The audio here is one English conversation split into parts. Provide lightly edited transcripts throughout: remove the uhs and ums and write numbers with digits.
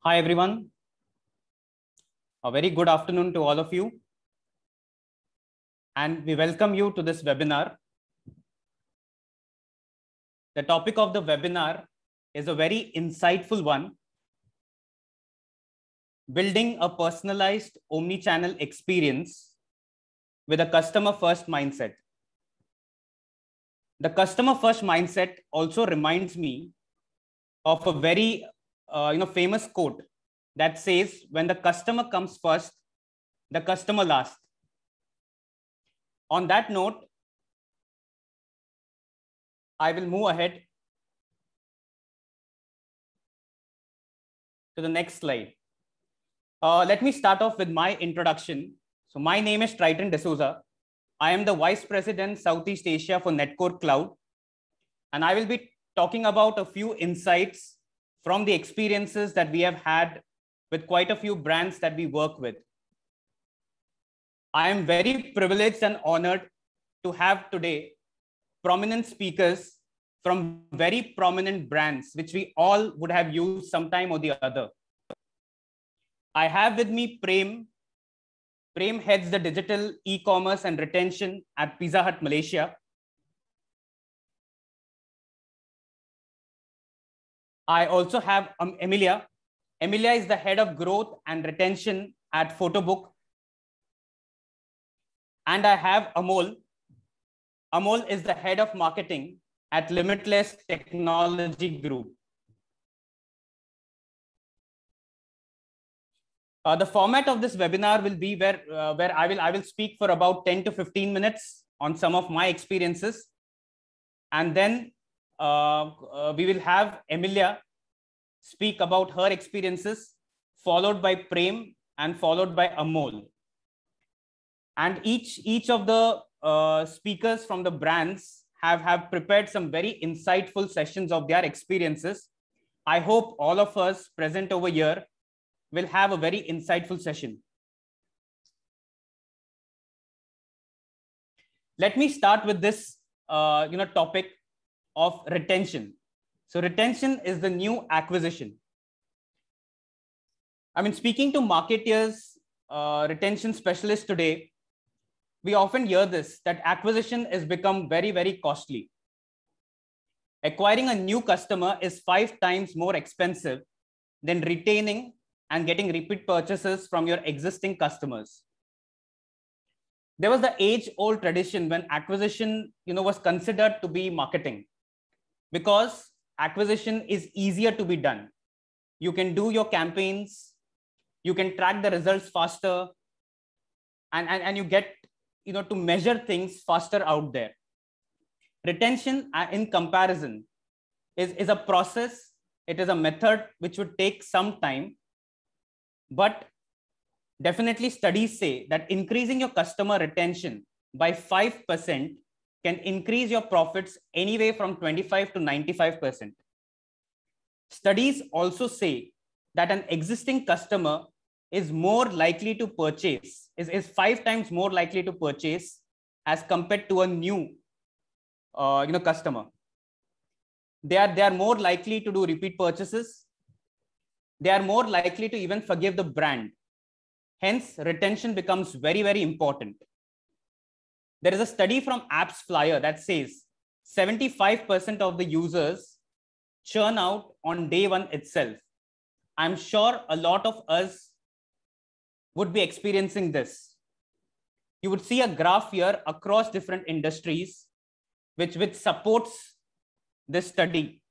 Hi, everyone. A very good afternoon to all of you. And we welcome you to this webinar. The topic of the webinar is a very insightful one: building a personalized omni-channel experience with a customer-first mindset. The customer-first mindset also reminds me of a very famous quote that says, when the customer comes first, the customer last. On that note, I will move ahead to the next slide. Let me start off with my introduction. So my name is Triton D'Souza. I am the Vice President, Southeast Asia for Netcore Cloud. And I will be talking about a few insights from the experiences that we have had with quite a few brands that we work with. I am very privileged and honored to have today prominent speakers from very prominent brands, which we all would have used sometime or the other. I have with me Prem. Prem heads the digital e-commerce and retention at Pizza Hut, Malaysia. I also have Emilia. Emilia is the head of growth and retention at Photobook. And I have Amol. Amol is the head of marketing at Limitless Technology Group. The format of this webinar will be where I will speak for about 10 to 15 minutes on some of my experiences. And then we will have Emilia speak about her experiences, followed by Prem and followed by Amol. And each of the speakers from the brands have prepared some very insightful sessions of their experiences. I hope all of us present over here will have a very insightful session. Let me start with this topic of retention. So retention is the new acquisition. I mean, speaking to marketeers, retention specialists today, we often hear this, that acquisition has become very, very costly. Acquiring a new customer is 5 times more expensive than retaining and getting repeat purchases from your existing customers. There was the age-old tradition when acquisition was considered to be marketing, because acquisition is easier to be done. You can do your campaigns, you can track the results faster, and you get to measure things faster out there. Retention, in comparison, is a process. It is a method which would take some time, but definitely studies say that increasing your customer retention by 5% can increase your profits anyway from 25 to 95%. Studies also say that an existing customer is more likely to purchase, is 5 times more likely to purchase as compared to a new customer. They are more likely to do repeat purchases. They are more likely to even forgive the brand. Hence, retention becomes very, very important. There is a study from AppsFlyer that says 75% of the users churn out on day one itself. I'm sure a lot of us would be experiencing this. You would see a graph here across different industries, which supports this study.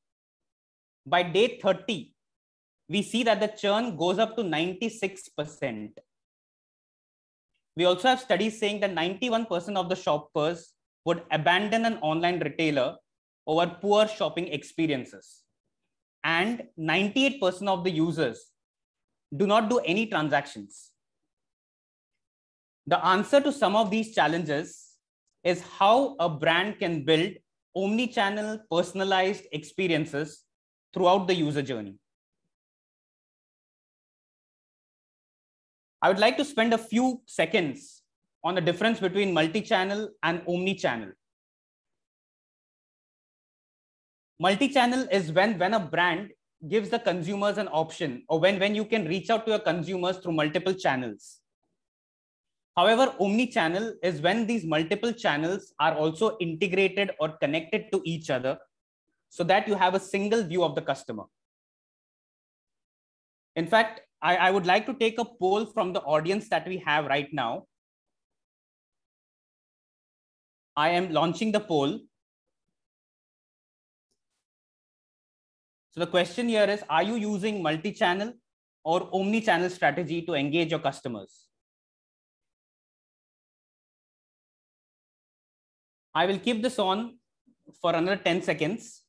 By day 30, we see that the churn goes up to 96%. We also have studies saying that 91% of the shoppers would abandon an online retailer over poor shopping experiences. And 98% of the users do not do any transactions. The answer to some of these challenges is how a brand can build omni-channel personalized experiences throughout the user journey. I would like to spend a few seconds on the difference between multi-channel and omni-channel. Multi-channel is when a brand gives the consumers an option, or when you can reach out to your consumers through multiple channels. However, omni-channel is when these multiple channels are also integrated or connected to each other so that you have a single view of the customer. In fact, I would like to take a poll from the audience that we have right now. I am launching the poll. So the question here is, are you using multi-channel or omni-channel strategy to engage your customers? I will keep this on for another 10 seconds.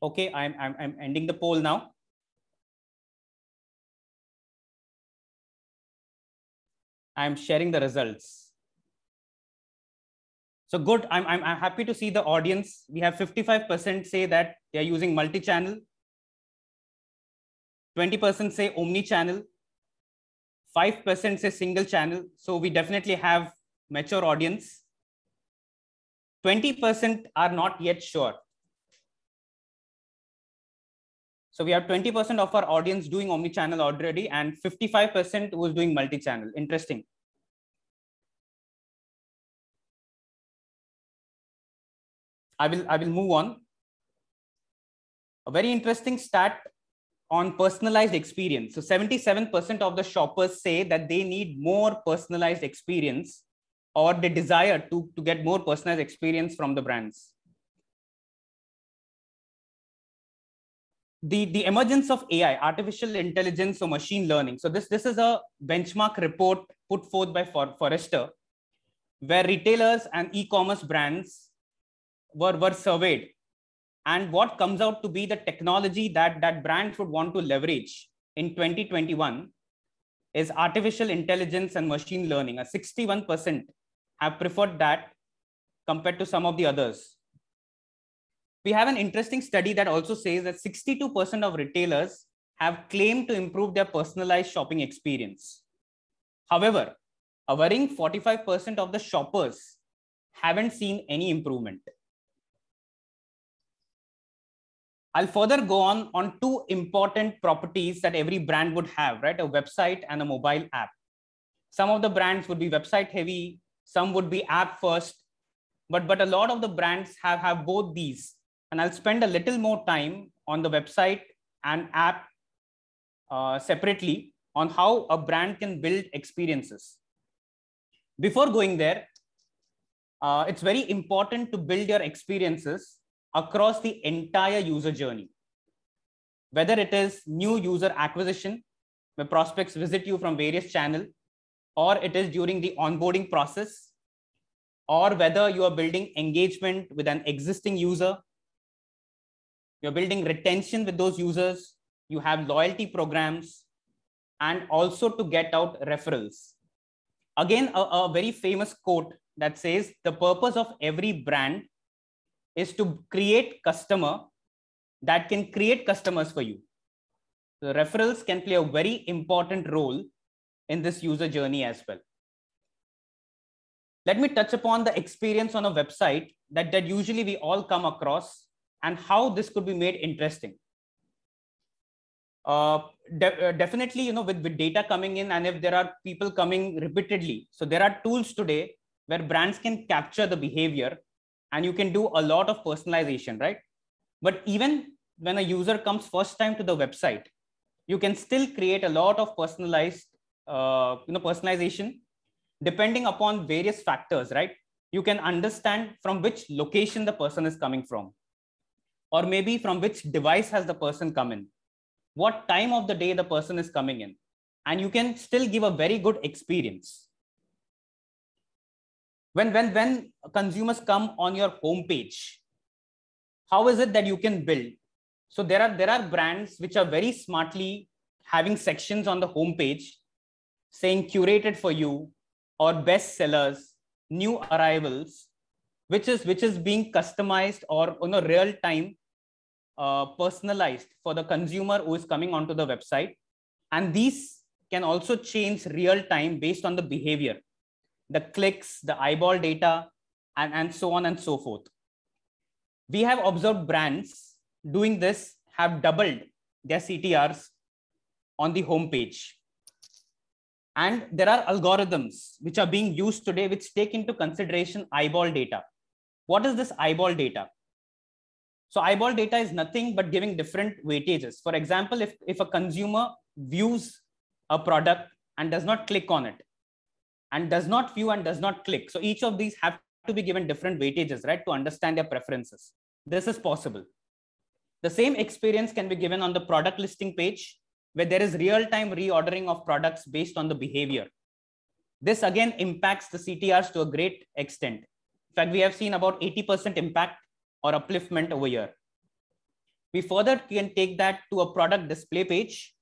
Okay, I'm ending the poll now. I'm sharing the results. So good. I'm happy to see the audience. We have 55% say that they are using multi-channel. 20% say omni-channel. 5% say single channel. So we definitely have mature audience. 20% are not yet sure. So we have 20% of our audience doing omni-channel already and 55% was doing multi-channel. Interesting. I will move on. A very interesting stat on personalized experience. So 77% of the shoppers say that they need more personalized experience, or they desire to get more personalized experience from the brands. The emergence of AI, artificial intelligence or machine learning. So this is a benchmark report put forth by Forrester, where retailers and e-commerce brands were surveyed. And what comes out to be the technology that brands would want to leverage in 2021 is artificial intelligence and machine learning. 61% have preferred that compared to some of the others. We have an interesting study that also says that 62% of retailers have claimed to improve their personalized shopping experience. However, a worrying 45% of the shoppers haven't seen any improvement. I'll further go on two important properties that every brand would have, right? A website and a mobile app. Some of the brands would be website heavy, some would be app first, but a lot of the brands have both these. And I'll spend a little more time on the website and app separately on how a brand can build experiences. Before going there, it's very important to build your experiences across the entire user journey. Whether it is new user acquisition, where prospects visit you from various channels, or it is during the onboarding process, or whether you are building engagement with an existing user, you're building retention with those users, you have loyalty programs, and also to get out referrals. Again, a very famous quote that says, the purpose of every brand is to create customer that can create customers for you. The referrals can play a very important role in this user journey as well. Let me touch upon the experience on a website that usually we all come across and how this could be made interesting. Definitely, with data coming in, and if there are people coming repeatedly, so there are tools today where brands can capture the behavior and you can do a lot of personalization, right? But even when a user comes first time to the website, you can still create a lot of personalized, personalization depending upon various factors, right? You can understand from which location the person is coming from, or maybe from which device has the person come in, what time of the day the person is coming in, and you can still give a very good experience. When consumers come on your homepage, how is it that you can build? So there are brands which are very smartly having sections on the homepage saying curated for you, or best sellers, new arrivals, which is being customized or real time personalized for the consumer who is coming onto the website. And these can also change real time based on the behavior, the clicks, the eyeball data, and so on and so forth. We have observed brands doing this have doubled their CTRs on the homepage. And there are algorithms which are being used today which take into consideration eyeball data. What is this eyeball data? So eyeball data is nothing but giving different weightages. For example, if a consumer views a product and does not click on it, and does not view and does not click. So each of these have to be given different weightages, right, to understand their preferences. This is possible. The same experience can be given on the product listing page, where there is real-time reordering of products based on the behavior. This again impacts the CTRs to a great extent. In fact, we have seen about 80% impact or upliftment over here. We further can take that to a product display page,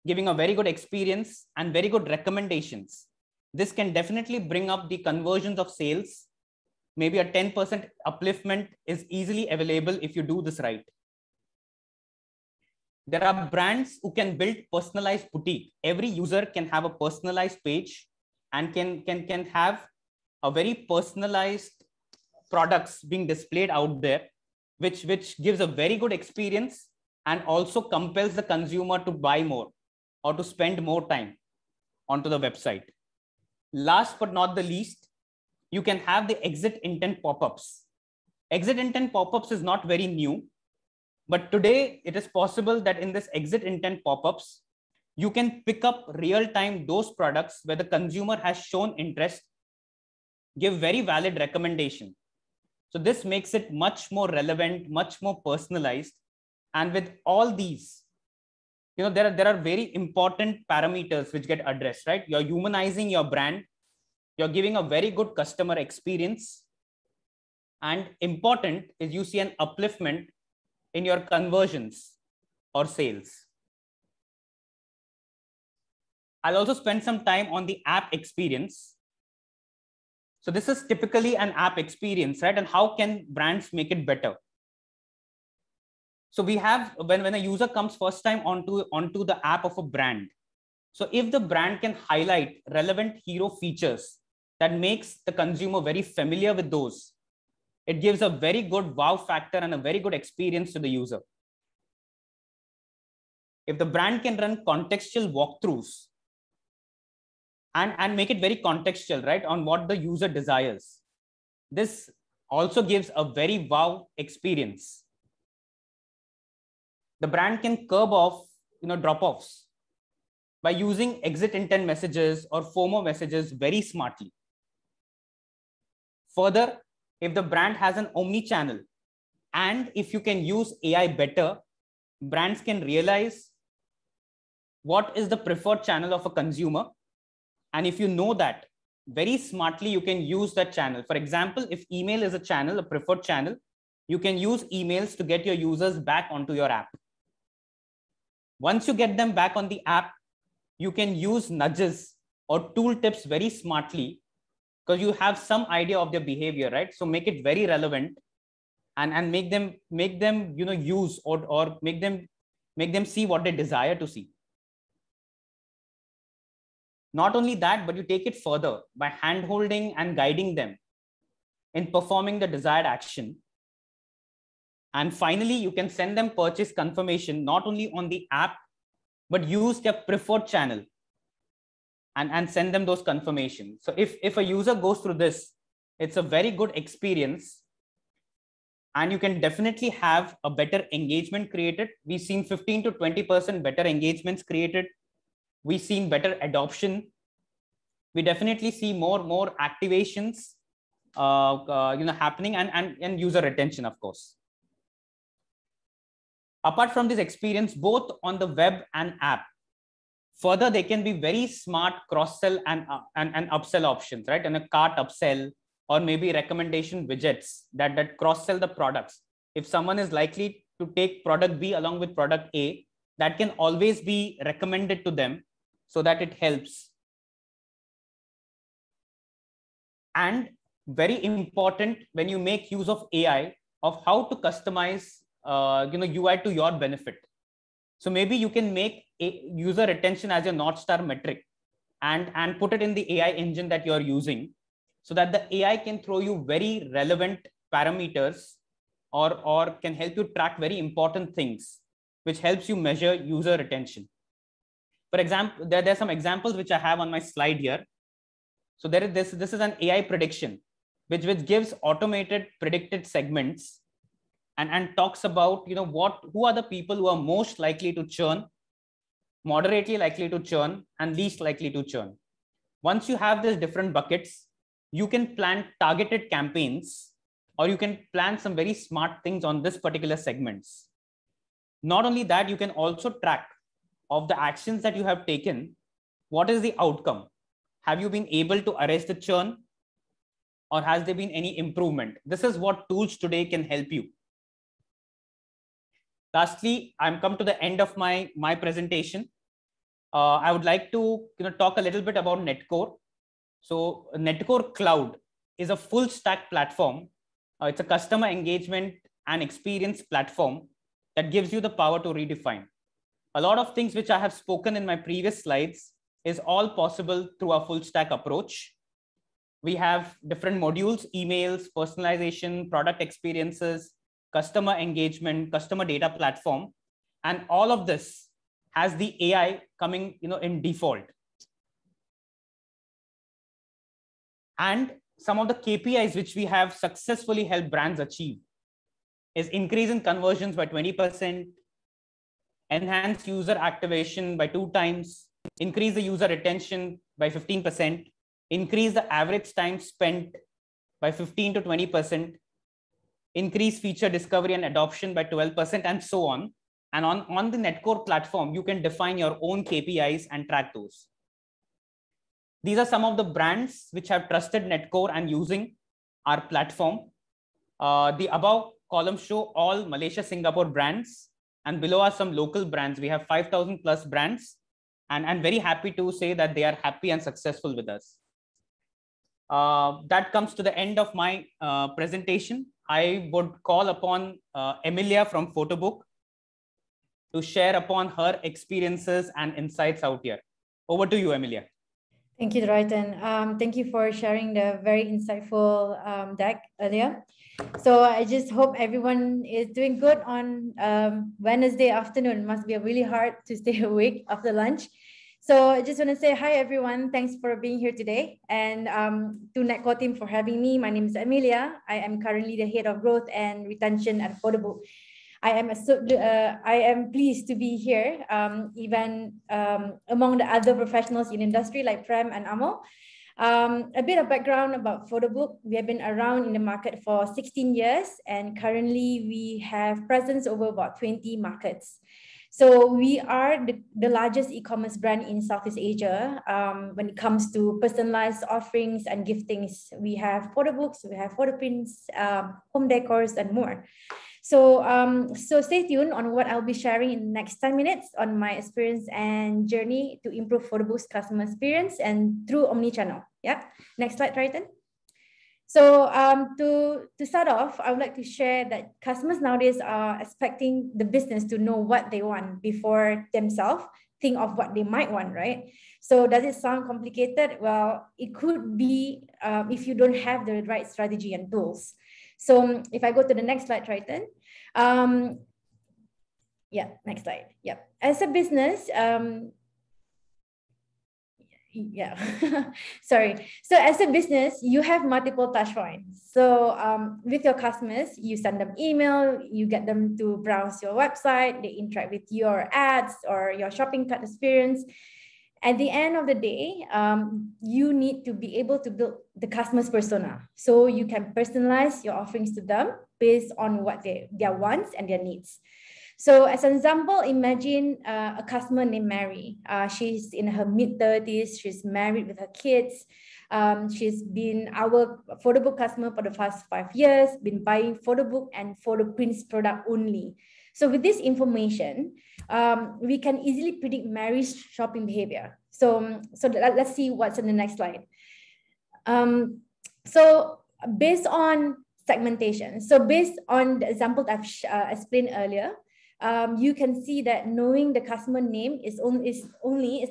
giving a very good experience and very good recommendations. This can definitely bring up the conversions of sales. Maybe a 10% upliftment is easily available if you do this right. There are brands who can build personalized boutique. Every user can have a personalized page and can have a very personalized products being displayed out there, which gives a very good experience and also compels the consumer to buy more or to spend more time onto the website. Last but not the least, you can have the exit intent pop-ups. Exit intent pop-ups is not very new, but today it is possible that in this exit intent pop-ups, you can pick up real-time those products where the consumer has shown interest, give very valid recommendation. So this makes it much more relevant, much more personalized. And with all these, there are very important parameters which get addressed, right? You're humanizing your brand. You're giving a very good customer experience. And important is you see an upliftment in your conversions or sales. I'll also spend some time on the app experience. So this is typically an app experience, right? And how can brands make it better? So we have, when a user comes first time onto the app of a brand. So if the brand can highlight relevant hero features that makes the consumer very familiar with those, it gives a very good wow factor and a very good experience to the user. If the brand can run contextual walkthroughs and make it very contextual, right, on what the user desires, this also gives a very wow experience. The brand can curb off, drop-offs by using exit intent messages or FOMO messages very smartly. Further, if the brand has an omni-channel and if you can use AI better, brands can realize what is the preferred channel of a consumer. And if you know that, very smartly, you can use that channel. For example, if email is a channel, a preferred channel, you can use emails to get your users back onto your app. Once you get them back on the app, you can use nudges or tool tips very smartly because you have some idea of their behavior, right? So make it very relevant and make them use or make them see what they desire to see. Not only that, but you take it further by hand-holding and guiding them in performing the desired action. And finally, you can send them purchase confirmation, not only on the app, but use their preferred channel and send them those confirmations. So if a user goes through this, it's a very good experience. And you can definitely have a better engagement created. We've seen 15 to 20% better engagements created. We've seen better adoption. We definitely see more activations happening and user retention, of course. Apart from this experience, both on the web and app, further, they can be very smart cross-sell and upsell options, right? And a cart upsell or maybe recommendation widgets that cross-sell the products. If someone is likely to take product B along with product A, that can always be recommended to them so that it helps. And very important when you make use of AI of how to customize UI to your benefit. So maybe you can make user retention as your North Star metric and put it in the AI engine that you're using, so that the AI can throw you very relevant parameters or can help you track very important things, which helps you measure user retention. For example, there are some examples which I have on my slide here. So there is this is an AI prediction, which gives automated predicted segments and talks about, who are the people who are most likely to churn, moderately likely to churn, and least likely to churn. Once you have these different buckets, you can plan targeted campaigns, or you can plan some very smart things on this particular segments. Not only that, you can also track of the actions that you have taken. What is the outcome? Have you been able to arrest the churn, or has there been any improvement? This is what tools today can help you. Lastly, I'm come to the end of my presentation. I would like to talk a little bit about Netcore. So Netcore Cloud is a full stack platform. It's a customer engagement and experience platform that gives you the power to redefine. A lot of things which I have spoken in my previous slides is all possible through a full stack approach. We have different modules: emails, personalization, product experiences, customer engagement, customer data platform, and all of this has the AI coming in default. And some of the KPIs which we have successfully helped brands achieve is increase in conversions by 20%, enhance user activation by 2 times, increase the user retention by 15%, increase the average time spent by 15 to 20%, increase feature discovery and adoption by 12%, and so on. And on the Netcore platform, you can define your own KPIs and track those. These are some of the brands which have trusted Netcore and using our platform. The above columns show all Malaysia, Singapore brands, and below are some local brands. We have 5,000 plus brands, and I'm very happy to say that they are happy and successful with us. That comes to the end of my presentation. I would call upon Emilia from Photobook to share upon her experiences and insights out here. Over to you, Emilia. Thank you, Royton. Thank you for sharing the very insightful deck earlier. So I just hope everyone is doing good on Wednesday afternoon. It must be really hard to stay awake after lunch. So I just want to say hi, everyone. Thanks for being here today. And to Netcore team for having me. My name is Emilia. I am currently the head of growth and retention at Photobook. I am pleased to be here, even among the other professionals in industry like Prem and Amo. A bit of background about Photobook. We have been around in the market for 16 years, and currently we have presence over about 20 markets. So we are the largest e-commerce brand in Southeast Asia when it comes to personalized offerings and giftings. We have Photobooks, we have photo prints, home decors, and more. So, so stay tuned on what I'll be sharing in the next 10 minutes on my experience and journey to improve Photobook's customer experience and through omnichannel. Yeah, next slide, Triton. So to start off, I would like to share that customers nowadays are expecting the business to know what they want before themselves think of what they might want, right? So does it sound complicated? Well, it could be if you don't have the right strategy and tools. So if I go to the next slide, Triton. Yeah, next slide. Yeah. As a business, yeah, sorry. So as a business, you have multiple touch points. So with your customers, you send them email, you get them to browse your website, they interact with your ads or your shopping cart experience. At the end of the day, you need to be able to build the customer's persona. So you can personalize your offerings to them based on what their wants and their needs. So as an example, imagine a customer named Mary. She's in her mid-30s. She's married with her kids. She's been our Photobook customer for the past 5 years, been buying Photobook and photo prints product only. So with this information, we can easily predict Mary's shopping behavior. So let's see what's in the next slide. So based on segmentation, so based on the example that I've explained earlier, you can see that knowing the customer name is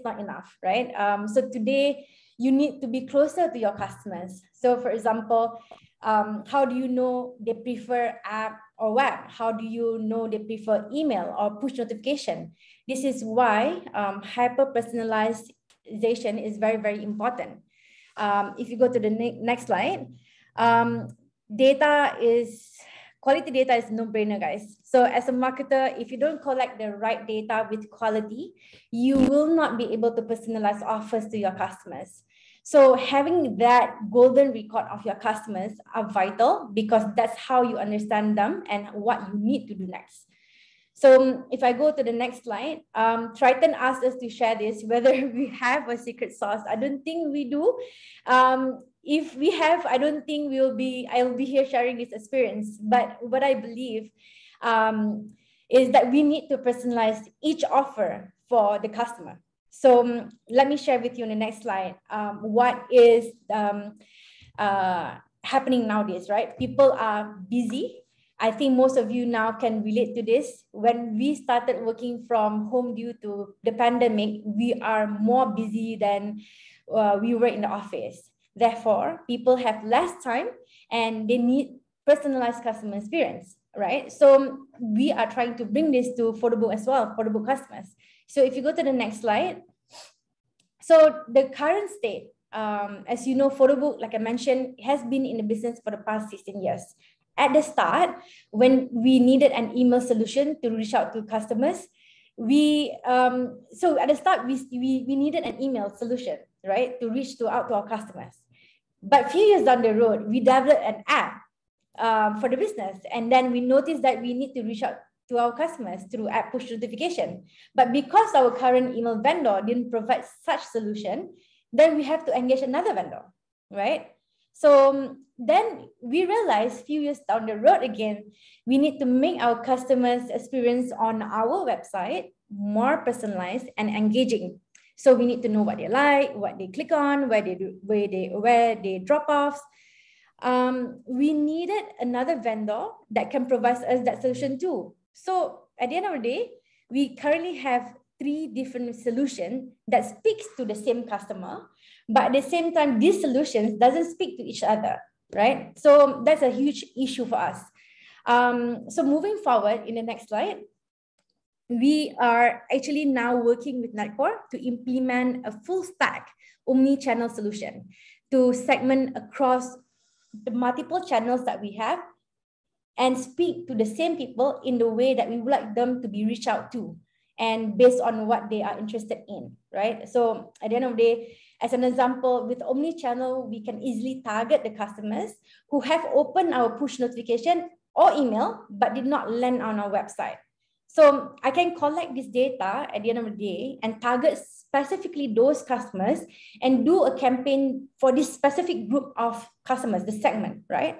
not enough, right? So today you need to be closer to your customers. So for example, how do you know they prefer app or web? How do you know they prefer email or push notification? This is why hyper-personalization is very, very important. If you go to the next slide, quality data is no-brainer, guys. So as a marketer, if you don't collect the right data with quality, you will not be able to personalize offers to your customers. So having that golden record of your customers are vital, because that's how you understand them and what you need to do next. So if I go to the next slide, Triton asked us to share this, whether we have a secret sauce. I don't think we do. If we have, I don't think I'll be here sharing this experience. But what I believe is that we need to personalize each offer for the customer. So let me share with you on the next slide what is happening nowadays, right? People are busy. I think most of you now can relate to this. When we started working from home due to the pandemic, we are more busy than we were in the office. Therefore, people have less time and they need personalized customer experience, right? So we are trying to bring this to Photobook as well, Photobook customers. So if you go to the next slide, so the current state, as you know, Photobook, like I mentioned, has been in the business for the past 16 years. At the start, when we needed an email solution to reach out to customers, so at the start, we needed an email solution, right, to reach out to our customers. But a few years down the road, we developed an app for the business. And then we noticed that we need to reach out to our customers through app push notification. But because our current email vendor didn't provide such solution, then we have to engage another vendor, right? So then we realized a few years down the road again, we need to make our customers' experience on our website more personalized and engaging. So we need to know what they like, what they click on, where they drop off. We needed another vendor that can provide us that solution too. So at the end of the day, we currently have 3 different solutions that speaks to the same customer, but at the same time, these solutions doesn't speak to each other, right? So that's a huge issue for us. So moving forward in the next slide, we are actually now working with Netcore to implement a full stack omni-channel solution to segment across the multiple channels that we have and speak to the same people in the way that we would like them to be reached out to and based on what they are interested in, right? So at the end of the day, as an example, with omni-channel, we can easily target the customers who have opened our push notification or email, but did not land on our website. So I can collect this data at the end of the day and target specifically those customers and do a campaign for this specific group of customers, the segment, right?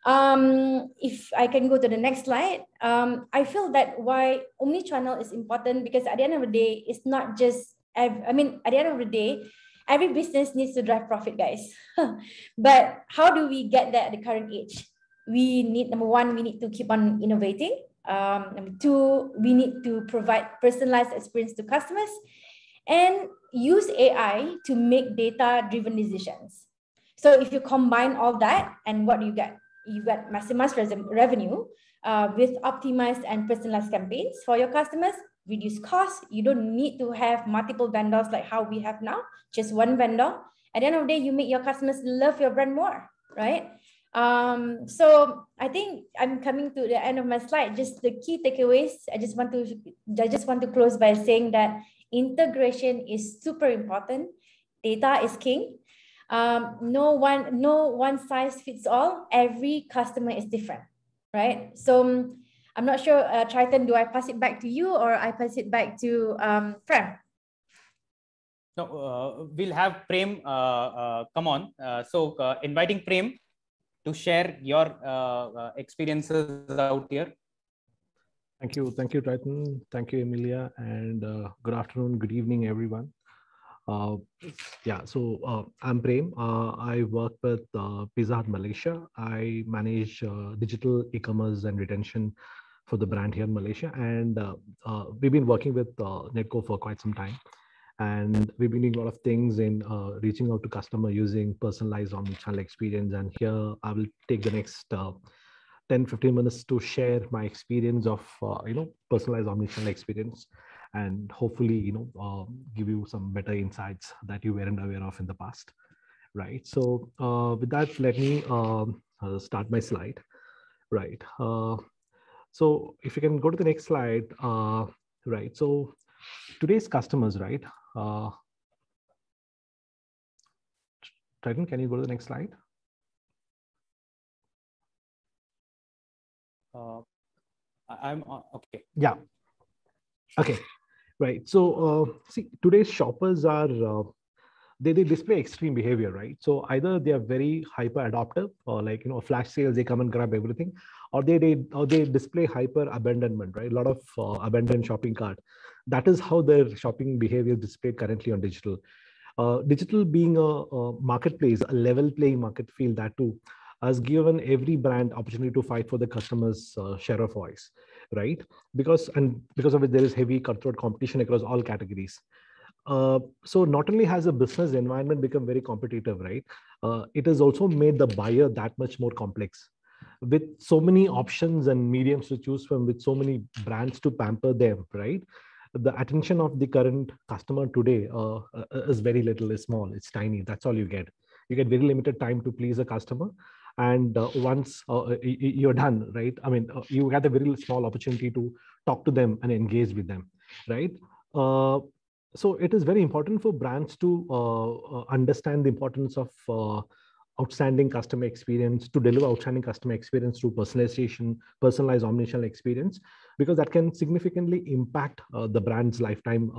If I can go to the next slide, I feel that why omni-channel is important, because at the end of the day, it's not just, at the end of the day, every business needs to drive profit, guys. But how do we get that at the current age? We need, number one, we need to keep on innovating. Number two, we need to provide personalized experience to customers and use AI to make data-driven decisions. So if you combine all that, and what do you get? You get maximized revenue with optimized and personalized campaigns for your customers, reduce costs. You don't need to have multiple vendors like how we have now, just one vendor. At the end of the day, you make your customers love your brand more, right? So I think I'm coming to the end of my slide. Just the key takeaways. I just want to close by saying that integration is super important. Data is king. No one size fits all. Every customer is different, right? So I'm not sure, Triton, do I pass it back to you or I pass it back to Prem? No, we'll have Prem come on. So inviting Prem to share your experiences out here. Thank you, Triton. Thank you, Emilia, and good afternoon, good evening, everyone. I'm Prem. I work with Pizza Hut Malaysia. I manage digital e-commerce and retention for the brand here in Malaysia. And we've been working with Netco for quite some time. And we've been doing a lot of things in reaching out to customer using personalized omnichannel experience. And here I will take the next 10-15 minutes to share my experience of personalized omnichannel experience, and hopefully give you some better insights that you weren't aware of in the past, right? So with that, let me start my slide, right? So if you can go to the next slide, right? So today's customers, right? Triton, can you go to the next slide? I'm okay. Yeah. Okay. Right. So see, today's shoppers are they display extreme behavior, right? So either they are very hyper adoptive, or like flash sales, they come and grab everything, or they display hyper abandonment, right? A lot of abandoned shopping cart. That is how their shopping behavior is displayed currently on digital. Digital being a marketplace, a level playing market field, that too has given every brand opportunity to fight for the customer's share of voice, right? Because of it, there is heavy cutthroat competition across all categories. So not only has the business environment become very competitive, right? It has also made the buyer that much more complex. With so many options and mediums to choose from, with so many brands to pamper them, right? The attention of the current customer today is very little, is small, it's tiny. That's all you get. You get very limited time to please a customer. And once you're done, right? I mean, you get a very small opportunity to talk to them and engage with them, right? So it is very important for brands to understand the importance of outstanding customer experience, to deliver outstanding customer experience through personalization, personalized omnichannel experience, because that can significantly impact the brand's lifetime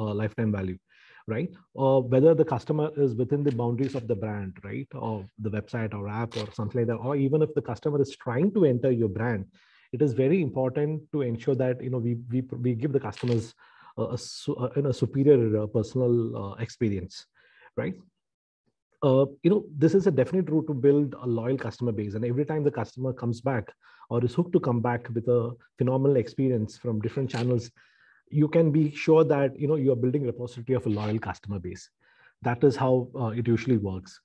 value, right? Whether the customer is within the boundaries of the brand, right, or the website or app or something like that, or even if the customer is trying to enter your brand, it is very important to ensure that we give the customers a superior personal experience, right? This is a definite route to build a loyal customer base. And every time the customer comes back or is hooked to come back with a phenomenal experience from different channels, you can be sure that you are building a repository of a loyal customer base. That is how it usually works.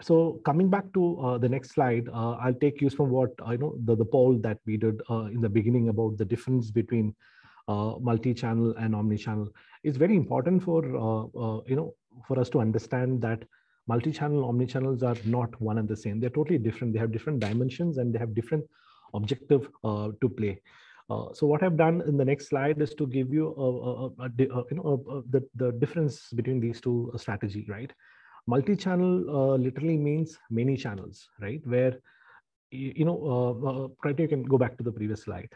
So coming back to the next slide, I'll take cues from what the poll that we did in the beginning about the difference between multi-channel and omni-channel. It's very important for us to understand that multi-channel, omni-channels are not one and the same. They're totally different. They have different dimensions and they have different objective to play. So what I've done in the next slide is to give you the difference between these two strategy, right? Multi-channel literally means many channels, right? Where right, you can go back to the previous slide.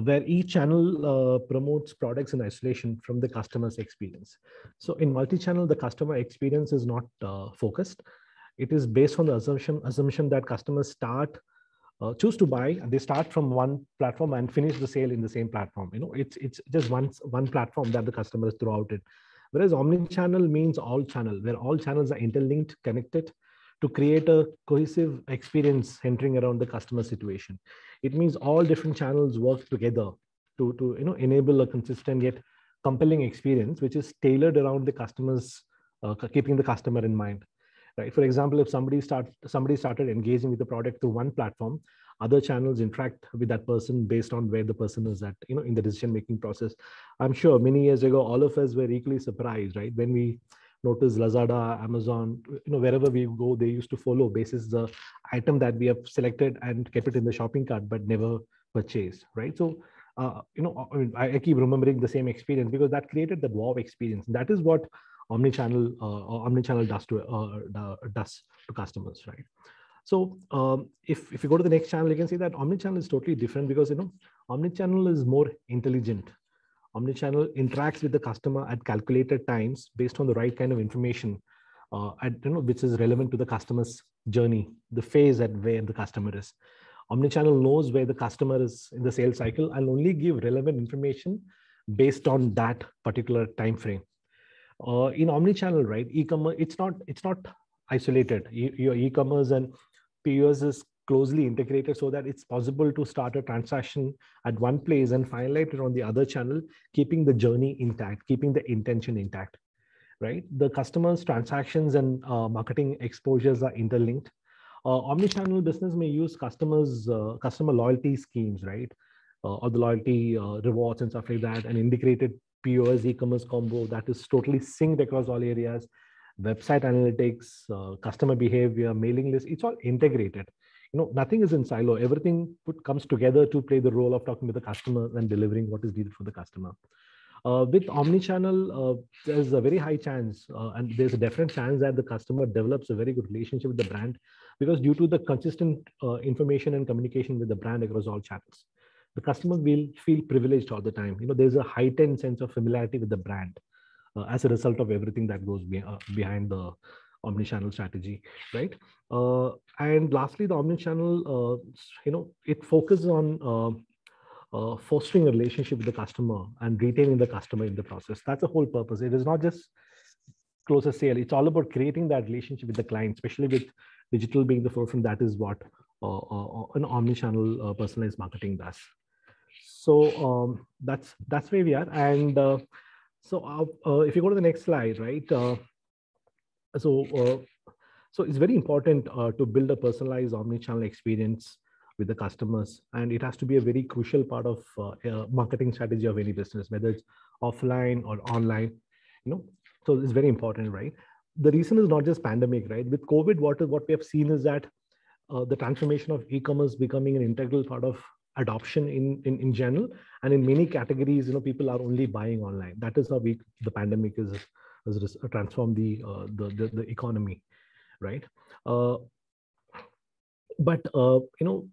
Where each channel promotes products in isolation from the customer's experience. So in multi-channel, the customer experience is not focused. It is based on the assumption that customers choose to buy, and they start from one platform and finish the sale in the same platform. It's just one platform that the customer is throughout it. Whereas omni-channel means all channel, where all channels are interlinked, connected to create a cohesive experience centering around the customer situation. It means all different channels work together to enable a consistent yet compelling experience, which is tailored around the customers, keeping the customer in mind. Right. For example, if somebody started engaging with the product through one platform, other channels interact with that person based on where the person is at, in the decision-making process. I'm sure many years ago, all of us were equally surprised, right? When we noticed Lazada, Amazon, wherever we go, they used to follow basis the item that we have selected and kept it in the shopping cart, but never purchased, right? So, I keep remembering the same experience because that created the wow experience. That is what omnichannel does to customers, right? So if you go to the next channel, you can see that omnichannel is totally different because omnichannel is more intelligent. Omnichannel interacts with the customer at calculated times based on the right kind of information, which is relevant to the customer's journey, the phase at where the customer is. Omnichannel knows where the customer is in the sales cycle and only give relevant information based on that particular time frame. In omnichannel, right, e-commerce, it's not isolated. Your e-commerce and POS is closely integrated so that it's possible to start a transaction at one place and finalize it on the other channel, keeping the journey intact, keeping the intention intact, right? The customer's transactions and marketing exposures are interlinked. Omnichannel business may use customer loyalty schemes, right? Or the loyalty rewards and stuff like that, and integrated POS e-commerce combo that is totally synced across all areas, website analytics, customer behavior, mailing list, it's all integrated. Nothing is in silo. Everything comes together to play the role of talking to the customer and delivering what is needed for the customer. With omnichannel, there's a very high chance, and there's a definite chance that the customer develops a very good relationship with the brand, because due to the consistent information and communication with the brand across all channels, the customer will feel privileged all the time. There's a heightened sense of familiarity with the brand as a result of everything that goes behind the omnichannel strategy, right? And lastly, the omnichannel, it focuses on fostering a relationship with the customer and retaining the customer in the process. That's the whole purpose. It is not just close a sale. It's all about creating that relationship with the client, especially with digital being the forefront. That is what an omnichannel personalized marketing does. So that's where we are. And if you go to the next slide, right? So it's very important to build a personalized omnichannel experience with the customers, and it has to be a very crucial part of marketing strategy of any business, whether it's offline or online. So it's very important, right? The reason is not just pandemic, right? With COVID, what we have seen is that the transformation of e-commerce becoming an integral part of adoption in general, and in many categories, people are only buying online. That is how the pandemic has transformed the economy, right? But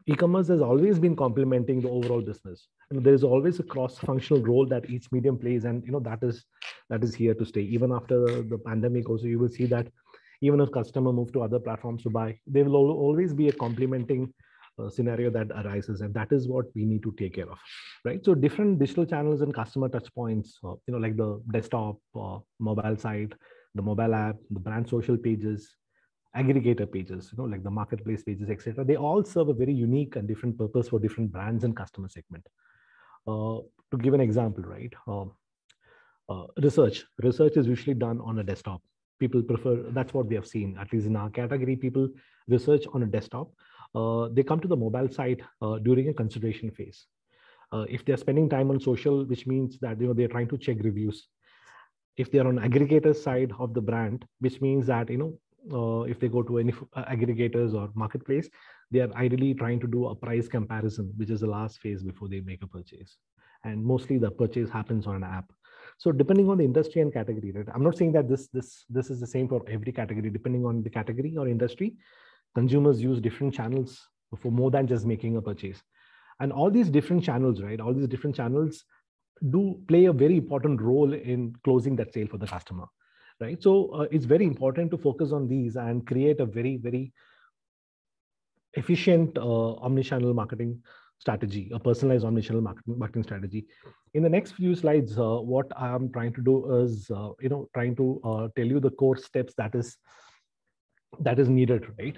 e-commerce has always been complementing the overall business. There is always a cross-functional role that each medium plays, and that is here to stay. Even after the pandemic, also you will see that even if customer move to other platforms to buy, there will always be a complementing scenario that arises, and that is what we need to take care of, right? So different digital channels and customer touch points, like the desktop, mobile site, the mobile app, the brand social pages, aggregator pages, like the marketplace pages, etc. They all serve a very unique and different purpose for different brands and customer segment. To give an example, right? Research is usually done on a desktop. People prefer, that's what we have seen, at least in our category, people research on a desktop. They come to the mobile site during a consideration phase. If they're spending time on social, which means that they're trying to check reviews. If they're on aggregator side of the brand, which means that if they go to any aggregators or marketplace, they are ideally trying to do a price comparison, which is the last phase before they make a purchase. And mostly the purchase happens on an app. So depending on the industry and category, right? I'm not saying that this is the same for every category. Depending on the category or industry, consumers use different channels for more than just making a purchase. And all these different channels, right? All these different channels do play a very important role in closing that sale for the customer, right? So it's very important to focus on these and create a very, very efficient omnichannel marketing strategy, a personalized omnichannel marketing strategy. In the next few slides, what I'm trying to do is, trying to tell you the core steps that is needed, right?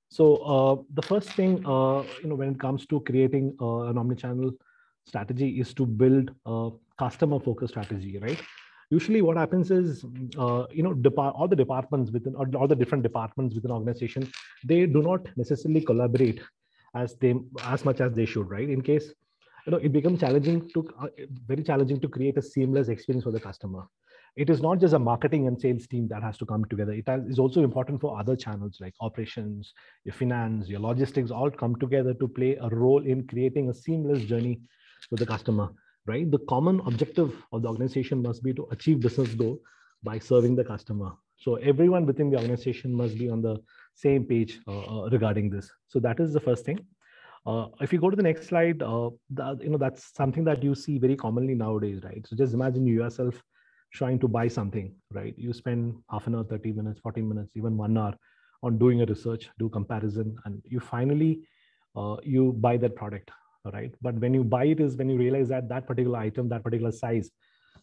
So the first thing, when it comes to creating an omnichannel strategy is to build a customer-focused strategy, right? Usually what happens is, all the departments within, or all the different departments within an organization, they do not necessarily collaborate as much as they should, right? In case, it becomes very challenging to create a seamless experience for the customer. It is not just a marketing and sales team that has to come together. It is also important for other channels like operations, your finance, your logistics, all come together to play a role in creating a seamless journey with the customer, right? The common objective of the organization must be to achieve business goal by serving the customer. So everyone within the organization must be on the same page regarding this. So that is the first thing. If you go to the next slide, that's something that you see very commonly nowadays, right? So just imagine yourself trying to buy something, right? You spend half an hour, 30 minutes, 40 minutes, even 1 hour on doing a research, do comparison, and you finally, you buy that product, right? But when you buy it is when you realize that that particular item, that particular size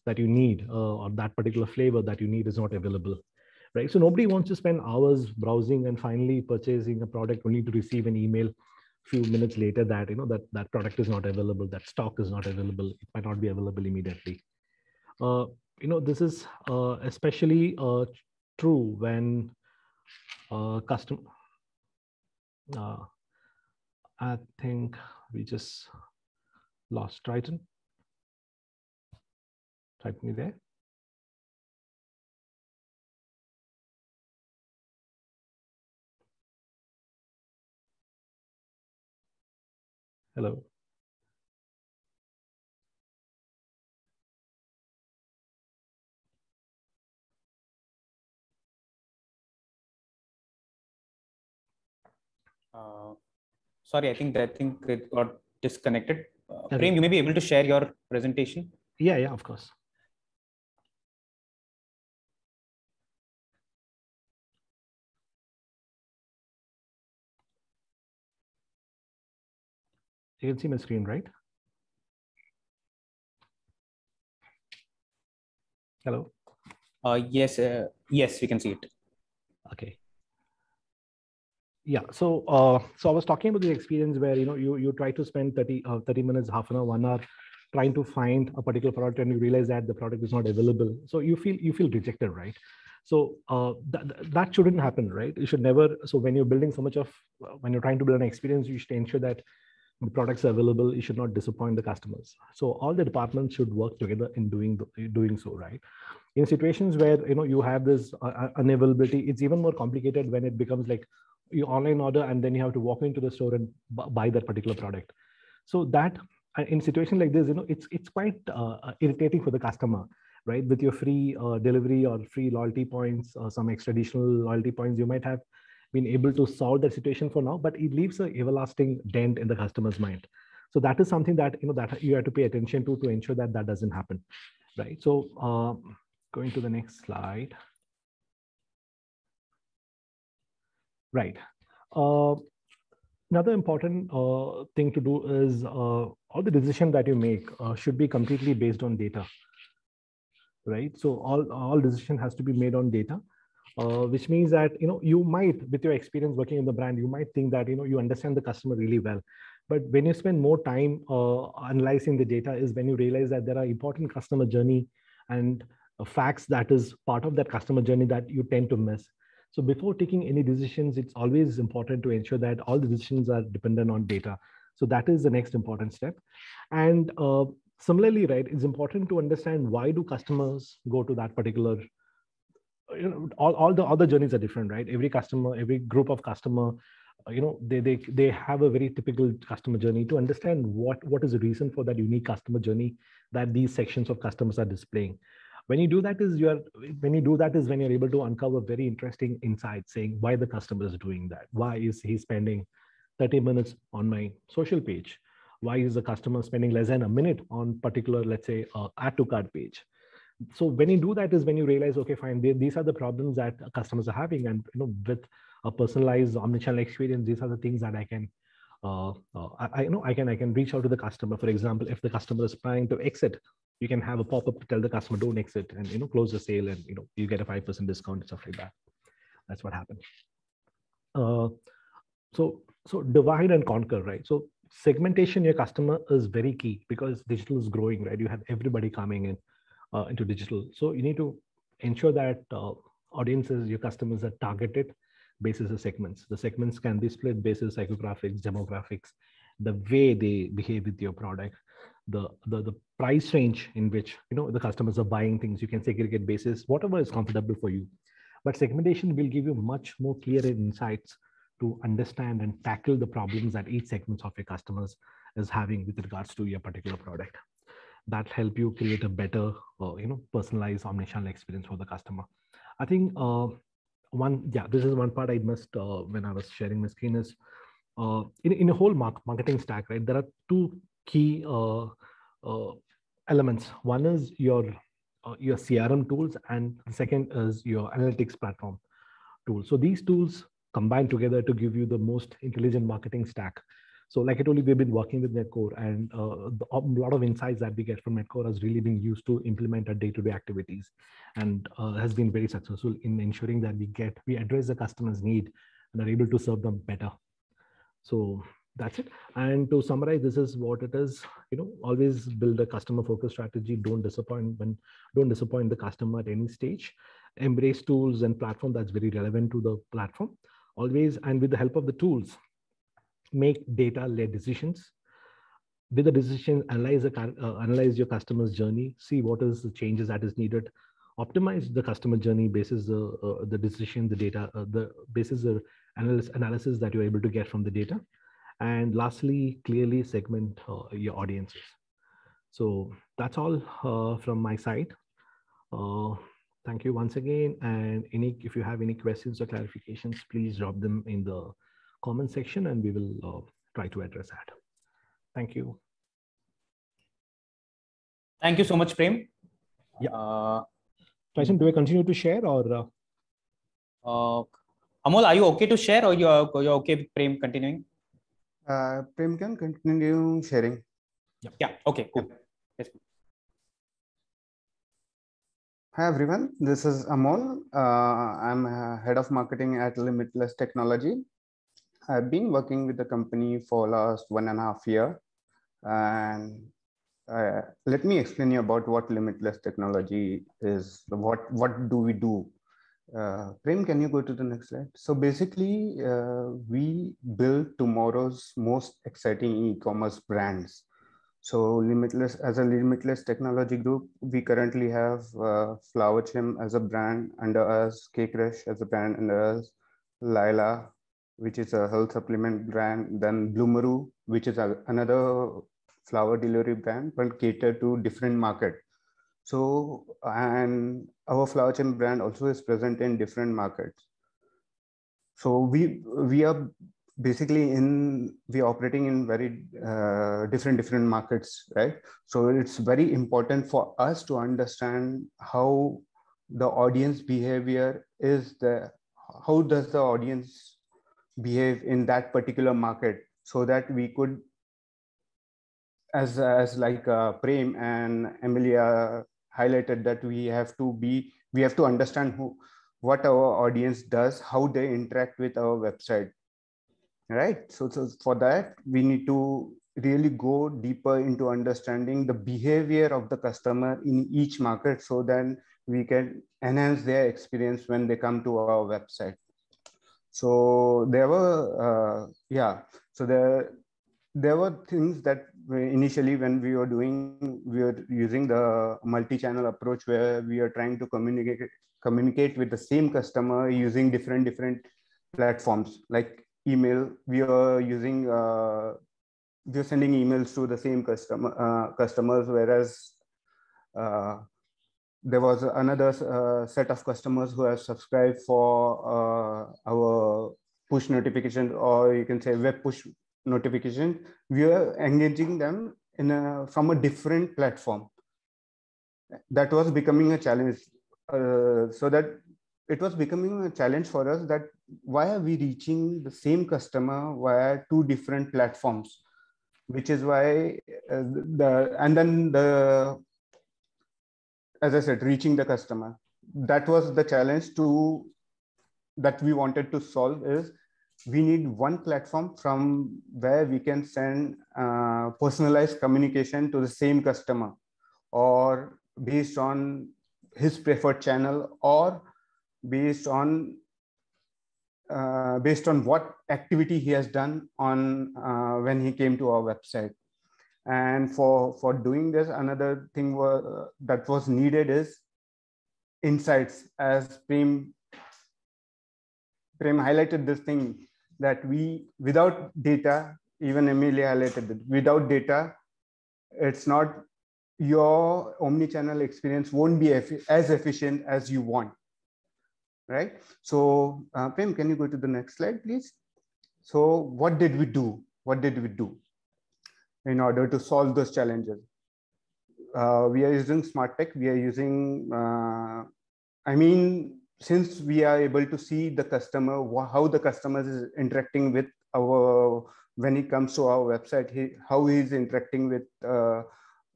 that you need, or that particular flavor that you need is not available, right? So nobody wants to spend hours browsing and finally purchasing a product only to receive an email few minutes later that that product is not available, that stock is not available, it might not be available immediately. This is especially true when custom. I think we just lost Triton. Triton, you there? Hello. Sorry, I think it got disconnected. Okay. Prem, you may be able to share your presentation. Yeah, of course. You can see my screen, right? Hello. Yes, we can see it. Okay. Yeah. So I was talking about the experience where you try to spend 30 minutes, half an hour, 1 hour trying to find a particular product, and you realize that the product is not available. So you feel rejected, right? So that shouldn't happen, right? You should never. So when you're building so much of, when you're trying to build an experience, you should ensure that the products are available. You should not disappoint the customers. So all the departments should work together in doing so, right? In situations where you have this unavailability, it's even more complicated when it becomes like you online order and then you have to walk into the store and buy that particular product. So that in situation like this, it's quite irritating for the customer, right? With your free delivery or free loyalty points or some extra additional loyalty points, you might have been able to solve that situation for now, but it leaves an everlasting dent in the customer's mind. So that is something that that you have to pay attention to ensure that that doesn't happen, right? So going to the next slide. Right. Another important thing to do is all the decision that you make should be completely based on data, right? So all decision has to be made on data, which means that you might, with your experience working in the brand, you might think that you understand the customer really well. But when you spend more time analyzing the data is when you realize that there are important customer journey and facts that is part of that customer journey that you tend to miss. So before taking any decisions, it's always important to ensure that all the decisions are dependent on data. So that is the next important step. And similarly, right, it's important to understand why do customers go to that particular, all the other journeys are different, right? Every customer, every group of customer, they have a very typical customer journey. To understand what is the reason for that unique customer journey that these sections of customers are displaying. When you do that is when you're able to uncover very interesting insights, saying why the customer is doing that. Why is he spending 30 minutes on my social page? Why is the customer spending less than a minute on particular, let's say, add to cart page? So when you do that is when you realize, okay, fine, these are the problems that customers are having, and with a personalized omnichannel experience, these are the things that I can I can reach out to the customer. For example, if the customer is planning to exit, you can have a pop-up to tell the customer don't exit, and close the sale, and you get a 5% discount and stuff like that. That's what happened. So divide and conquer, right? So segmentation your customer is very key because digital is growing, right? You have everybody coming in into digital. So you need to ensure that audiences, your customers, are targeted basis of segments. The segments can be split basis psychographics, demographics, the way they behave with your product, the price range in which the customers are buying things. You can segregate basis, whatever is comfortable for you. But segmentation will give you much more clear insights to understand and tackle the problems that each segment of your customers is having with regards to your particular product. That help you create a better, personalized omnichannel experience for the customer. I think this is one part I missed when I was sharing my screen is in a whole marketing stack, right? There are two key elements. One is your CRM tools, and the second is your analytics platform tool. So these tools combine together to give you the most intelligent marketing stack. So like I told you, we've been working with Netcore, and a lot of insights that we get from Netcore has really been used to implement our day-to-day activities, and has been very successful in ensuring that we address the customer's need and are able to serve them better. So That's it. And to summarize, this is what it is. Always build a customer focused strategy. Don't disappoint the customer at any stage. Embrace tools and platform that's very relevant to the platform. Always, and with the help of the tools, make data-led decisions. With the decision, analyze your customer's journey. See what is the changes that is needed. Optimize the customer journey basis the decision, the data, the basis the analysis that you're able to get from the data. And lastly, clearly segment your audiences. So that's all from my side. Thank you once again. And if you have any questions or clarifications, please drop them in the comment section and we will try to address that. Thank you. Thank you so much, Prem. Yeah. Tyson, do I continue to share or? Amol, are you okay to share or you're okay with Prem continuing? Prem can continue sharing. Yeah. Okay, cool. Yes. Hi, everyone. This is Amol. I'm head of marketing at Limitless Technology. I've been working with the company for last 1.5 years. And let me explain you about what Limitless Technology is. What do we do? Prem, can you go to the next slide? So basically, we build tomorrow's most exciting e-commerce brands. So as a Limitless Technology group, we currently have Flower Chim as a brand, under us Cake Rush as a brand, under us Lila, which is a health supplement brand, then Bloomeroo, which is another flower delivery brand, but cater to different market. So, and our Flower Chim brand also is present in different markets. So we are basically we're operating in very different markets, right? So it's very important for us to understand how the audience behavior is how does the audience behave in that particular market, so that we could, as like Prem and Emilia highlighted, that we have to understand what our audience does, how they interact with our website, right? So for that, we need to really go deeper into understanding the behavior of the customer in each market, so then we can enhance their experience when they come to our website. So there were there were things that initially, when we were using the multi-channel approach, where we are trying to communicate with the same customer using different platforms. Like email, we are sending emails to the same customers, whereas there was another set of customers who have subscribed for our push notification, or you can say web push notification. We are engaging them from a different platform. That was becoming a challenge. So that it was becoming a challenge for us, that why are we reaching the same customer via 2 different platforms, which is why as I said, reaching the customer. That was the challenge that we wanted to solve. Is we need one platform from where we can send personalized communication to the same customer, or based on his preferred channel, or based on what activity he has done on when he came to our website. And for doing this, another thing that was needed is insights. As Prem highlighted this thing, that without data, even Emilia highlighted it, without data, it's not, your omni-channel experience won't be as efficient as you want, right? So Prem, can you go to the next slide, please? So what did we do? In order to solve those challenges? We are using smart tech. We are using, since we are able to see the customer, how the customer is interacting with when he comes to our website, how he is interacting with our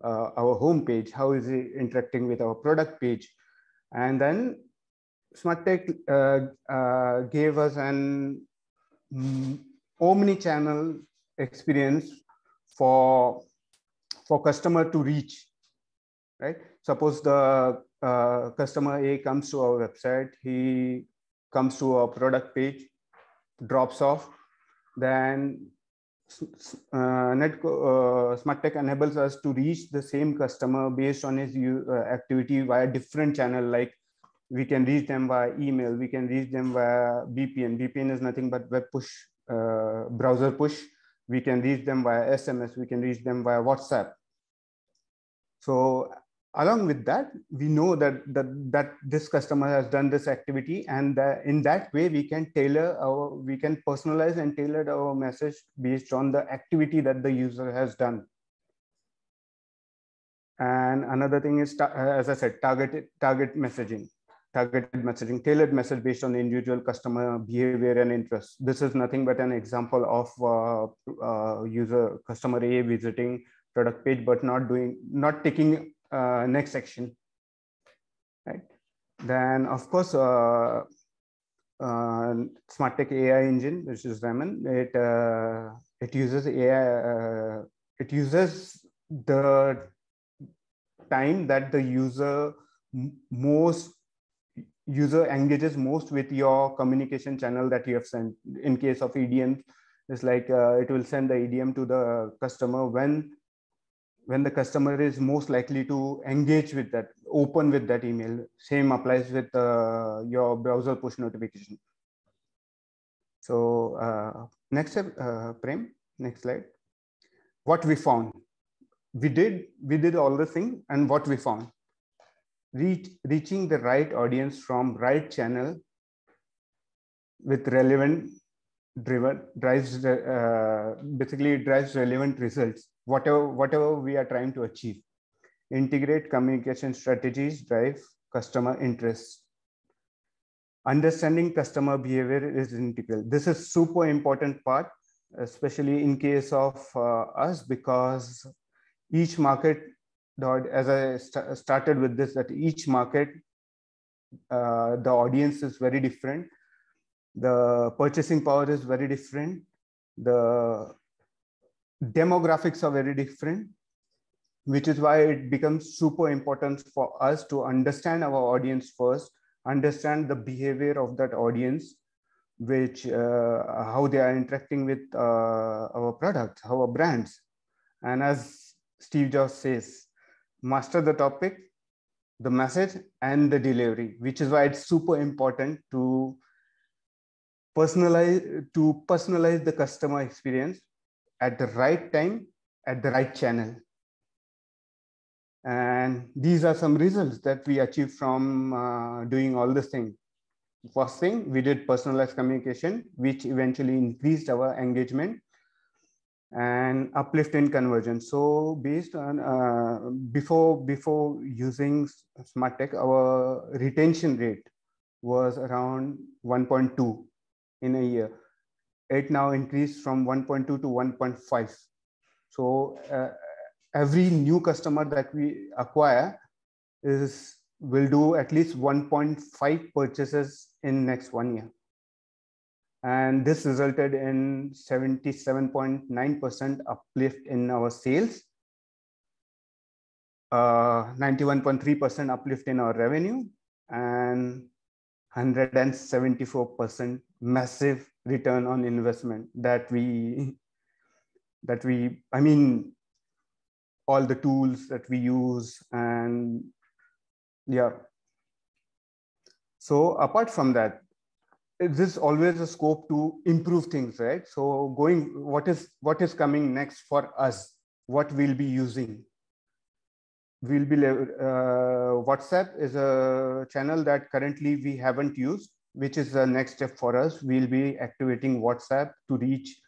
homepage, how is he interacting with our product page. And then smart tech gave us an omni-channel experience for customer to reach, right? Suppose the customer A comes to our website, he comes to our product page, drops off, then SmartTech enables us to reach the same customer based on his activity via different channel. Like we can reach them via email, we can reach them via VPN. VPN is nothing but web push, browser push. We can reach them via SMS, we can reach them via WhatsApp. So along with that, we know that this customer has done this activity, and in that way we can personalize and tailor our message based on the activity that the user has done. And another thing is, as I said, targeted messaging, tailored message based on the individual customer behavior and interest. This is nothing but an example of customer A visiting product page, but not taking next action, right? Then of course, SmartTech AI engine, which is Raman, it uses AI. It uses the time that the user engages most with your communication channel that you have sent. In case of EDM, it's like it will send the EDM to the customer when the customer is most likely to engage with that, open with that email. Same applies with your browser push notification. So next step, Prem, next slide. What we found. We did all the thing, and what we found. Reaching the right audience from right channel with relevant drives relevant results, whatever we are trying to achieve. Integrate communication strategies, drive customer interest. Understanding customer behavior is integral. This is super important part, especially in case of us, because each market, as I started with this, that each market, the audience is very different. The purchasing power is very different. The demographics are very different, which is why it becomes super important for us to understand our audience first, understand the behavior of that audience, which how they are interacting with our products, our brands. And as Steve Jobs says, master the topic, the message, and the delivery, which is why it's super important to personalize the customer experience at the right time, at the right channel. And these are some results that we achieved from doing all this thing. First thing, we did personalized communication, which eventually increased our engagement and uplift in conversion. So based on before using SmartTech, our retention rate was around 1.2 in a year. It now increased from 1.2 to 1.5. So every new customer that we acquire will do at least 1.5 purchases in next 1 year. And this resulted in 77.9% uplift in our sales, 91.3% uplift in our revenue, and 174% massive return on investment I mean, all the tools that we use. And yeah, so apart from that, there's always a scope to improve things, right? So what is coming next for us, what we'll be using. We'll be WhatsApp is a channel that currently we haven't used, which is the next step for us. We'll be activating WhatsApp to reach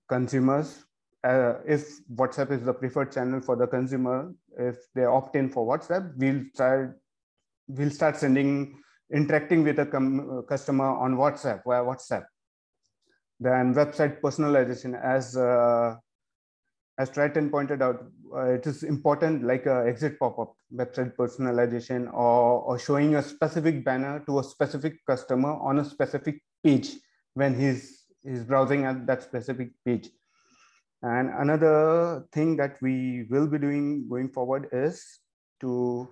consumers. If WhatsApp is the preferred channel for the consumer, if they opt in for WhatsApp, we'll start interacting with a customer on WhatsApp, via WhatsApp. Then website personalization, as Triton pointed out, it is important, like a exit pop-up, website personalization, or showing a specific banner to a specific customer on a specific page when he's is browsing at that specific page. And another thing that we will be doing going forward is to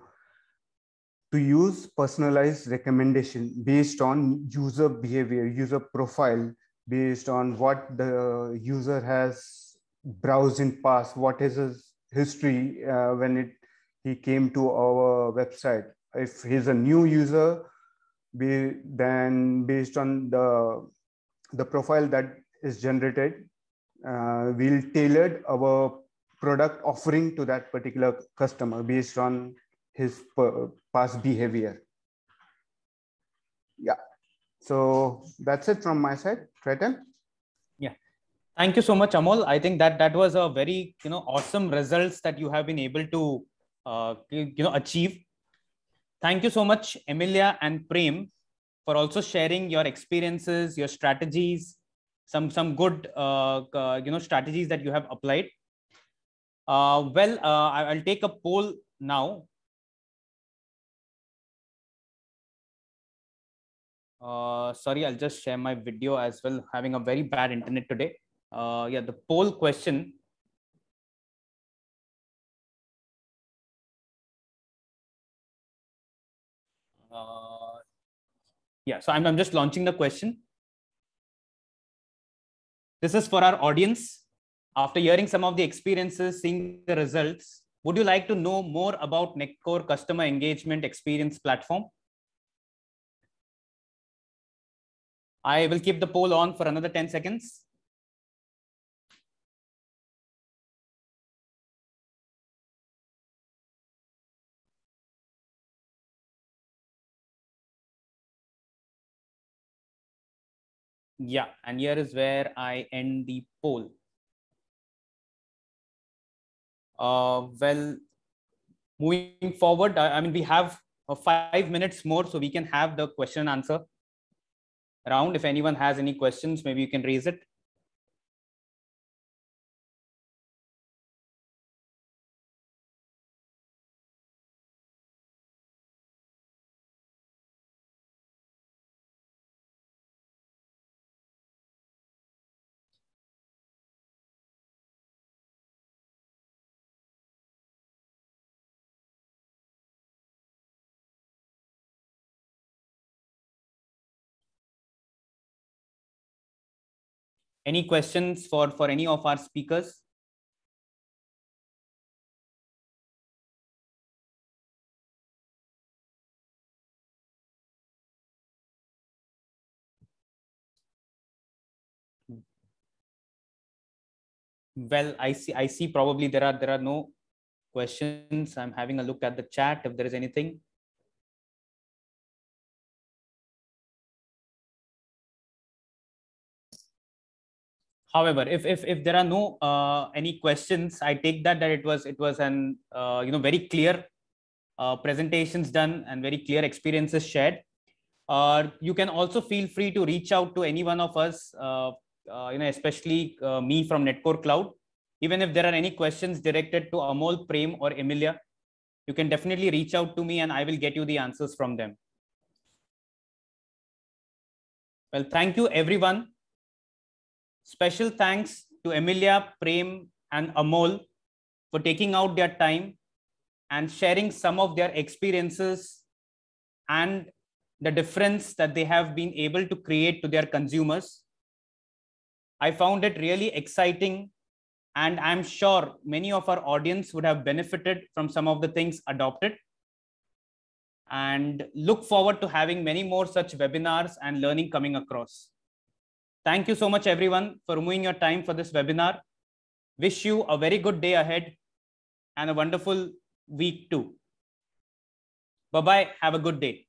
use personalized recommendation based on user behavior, user profile, based on what the user has browsed in past, what is his history when he came to our website. If he's a new user, then based on the profile that is generated, we'll tailor our product offering to that particular customer based on his past behavior. Yeah, so that's it from my side. Triton. Yeah, thank you so much, Amol. I think that was a very awesome results that you have been able to achieve. Thank you so much, Emilia and Prem, for also sharing your experiences, your strategies, some good strategies that you have applied. I'll take a poll now. Sorry, I'll just share my video as well. Having a very bad internet today. Yeah, the poll question. Yeah, so I'm just launching the question. This is for our audience. After hearing some of the experiences, seeing the results, would you like to know more about Netcore Customer Engagement Experience Platform? I will keep the poll on for another 10 seconds. Yeah, and here is where I end the poll. Well, moving forward, I mean, we have 5 minutes more, so we can have the question and answer round. If anyone has any questions, maybe you can raise it. Any questions for any of our speakers? Well, I see probably there are no questions. I'm having a look at the chat if there is anything. However, if there are no any questions, I take that it was an very clear presentations done and very clear experiences shared. You can also feel free to reach out to any one of us, especially me from Netcore Cloud. Even if there are any questions directed to Amol, Prem, or Emilia, you can definitely reach out to me and I will get you the answers from them. Well, thank you, everyone. Special thanks to Emilia, Prem, and Amol for taking out their time and sharing some of their experiences and the difference that they have been able to create to their consumers. I found it really exciting, and I'm sure many of our audience would have benefited from some of the things adopted, and look forward to having many more such webinars and learning coming across. Thank you so much, everyone, for removing your time for this webinar. Wish you a very good day ahead and a wonderful week too. Bye-bye. Have a good day.